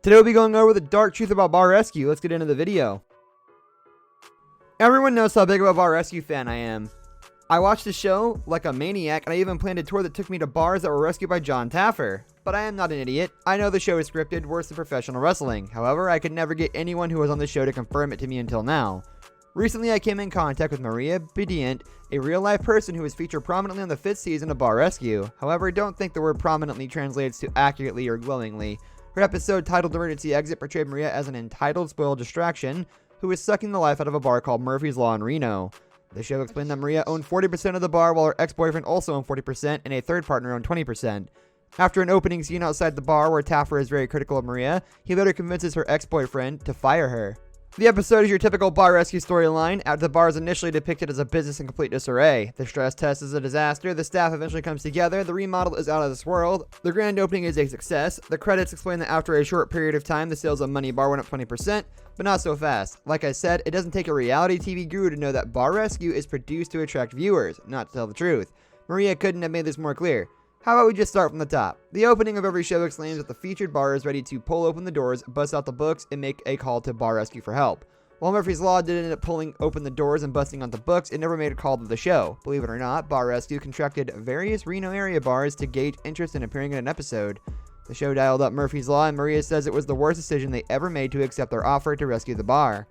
Today we'll be going over the dark truth about Bar Rescue. Let's get into the video. Everyone knows how big of a Bar Rescue fan I am. I watched the show like a maniac, and I even planned a tour that took me to bars that were rescued by Jon Taffer. But I am not an idiot. I know the show is scripted, worse than professional wrestling. However, I could never get anyone who was on the show to confirm it to me until now. Recently, I came in contact with Maria Bedient, a real-life person who was featured prominently on the 5th season of Bar Rescue. However, I don't think the word prominently translates to accurately or glowingly. Her episode titled Emergency Exit portrayed Maria as an entitled, spoiled distraction who was sucking the life out of a bar called Murphy's Law in Reno. The show explained that Maria owned 40% of the bar while her ex-boyfriend also owned 40% and a third partner owned 20%. After an opening scene outside the bar where Taffer is very critical of Maria, he later convinces her ex-boyfriend to fire her. The episode is your typical bar rescue storyline. After the bar is initially depicted as a business in complete disarray. The stress test is a disaster, the staff eventually comes together, the remodel is out of this world, the grand opening is a success, the credits explain that after a short period of time the sales of Money Bar went up 20%, but not so fast. Like I said, it doesn't take a reality TV guru to know that Bar Rescue is produced to attract viewers, not to tell the truth. Maria couldn't have made this more clear. How about we just start from the top? The opening of every show explains that the featured bar is ready to pull open the doors, bust out the books, and make a call to Bar Rescue for help. While Murphy's Law did end up pulling open the doors and busting out the books, it never made a call to the show. Believe it or not, Bar Rescue contracted various Reno area bars to gauge interest in appearing in an episode. The show dialed up Murphy's Law, and Maria says it was the worst decision they ever made to accept their offer to rescue the bar.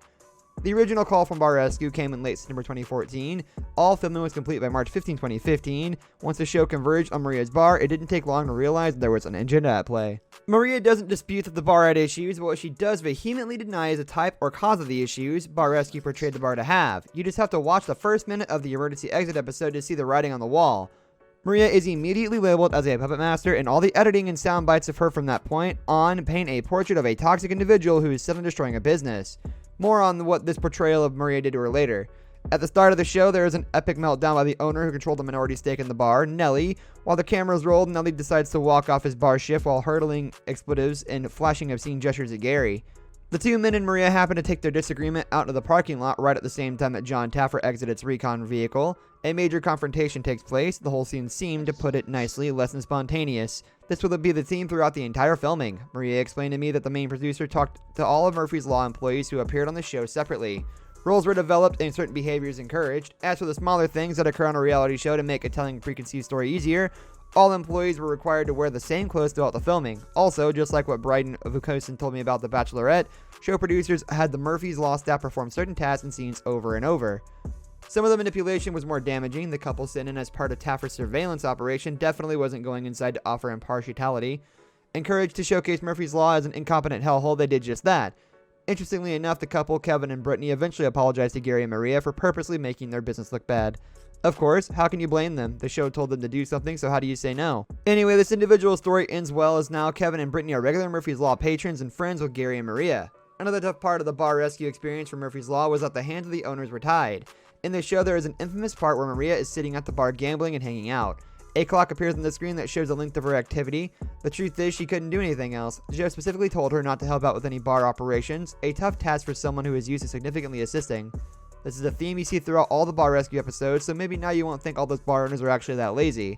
The original call from Bar Rescue came in late September 2014. All filming was complete by March 15, 2015. Once the show converged on Maria's bar, it didn't take long to realize there was an agenda at play. Maria doesn't dispute that the bar had issues, but what she does vehemently deny is the type or cause of the issues Bar Rescue portrayed the bar to have. You just have to watch the first minute of the Emergency Exit episode to see the writing on the wall. Maria is immediately labeled as a puppet master, and all the editing and sound bites of her from that point on paint a portrait of a toxic individual who is suddenly destroying a business. More on what this portrayal of Maria did to her later. At the start of the show, there is an epic meltdown by the owner who controlled the minority stake in the bar, Nelly. While the cameras rolled, Nelly decides to walk off his bar shift while hurtling expletives and flashing obscene gestures at Gary. The two men and Maria happen to take their disagreement out into the parking lot right at the same time that Jon Taffer exits its recon vehicle. A major confrontation takes place. The whole scene seemed, to put it nicely, less than spontaneous. This will be the theme throughout the entire filming. Maria explained to me that the main producer talked to all of Murphy's Law employees who appeared on the show separately. Roles were developed and certain behaviors encouraged. As for the smaller things that occur on a reality show to make a telling preconceived story easier, all employees were required to wear the same clothes throughout the filming. Also, just like what Bryden Vukosin told me about The Bachelorette, show producers had the Murphy's Law staff perform certain tasks and scenes over and over. Some of the manipulation was more damaging. The couple sent in as part of Taffer's surveillance operation definitely wasn't going inside to offer impartiality. Encouraged to showcase Murphy's Law as an incompetent hellhole, they did just that. Interestingly enough, the couple, Kevin and Brittany, eventually apologized to Gary and Maria for purposely making their business look bad. Of course, how can you blame them? The show told them to do something, so how do you say no? Anyway, this individual story ends well, as now Kevin and Brittany are regular Murphy's Law patrons and friends with Gary and Maria. Another tough part of the bar rescue experience for Murphy's Law was that the hands of the owners were tied. In the show, there is an infamous part where Maria is sitting at the bar gambling and hanging out. A clock appears on the screen that shows the length of her activity. The truth is, she couldn't do anything else. The show specifically told her not to help out with any bar operations, a tough task for someone who is used to significantly assisting. This is a theme you see throughout all the Bar Rescue episodes, so maybe now you won't think all those bar owners are actually that lazy.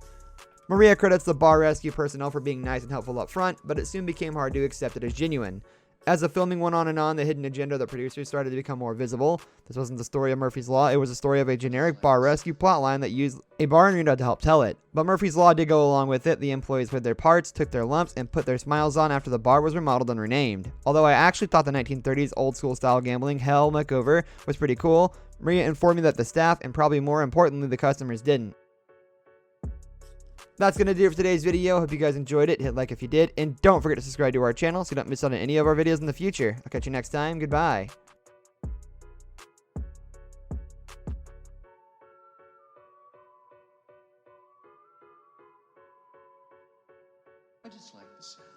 Maria credits the Bar Rescue personnel for being nice and helpful up front, but it soon became hard to accept it as genuine. As the filming went on and on, the hidden agenda of the producers started to become more visible. This wasn't the story of Murphy's Law, it was a story of a generic bar rescue plotline that used a bar in Reno to help tell it. But Murphy's Law did go along with it. The employees played their parts, took their lumps, and put their smiles on after the bar was remodeled and renamed. Although I actually thought the 1930s old school style gambling hell makeover was pretty cool, Maria informed me that the staff, and probably more importantly the customers, didn't. That's going to do it for today's video. Hope you guys enjoyed it. Hit like if you did. And don't forget to subscribe to our channel so you don't miss out on any of our videos in the future. I'll catch you next time. Goodbye. I just like the sound.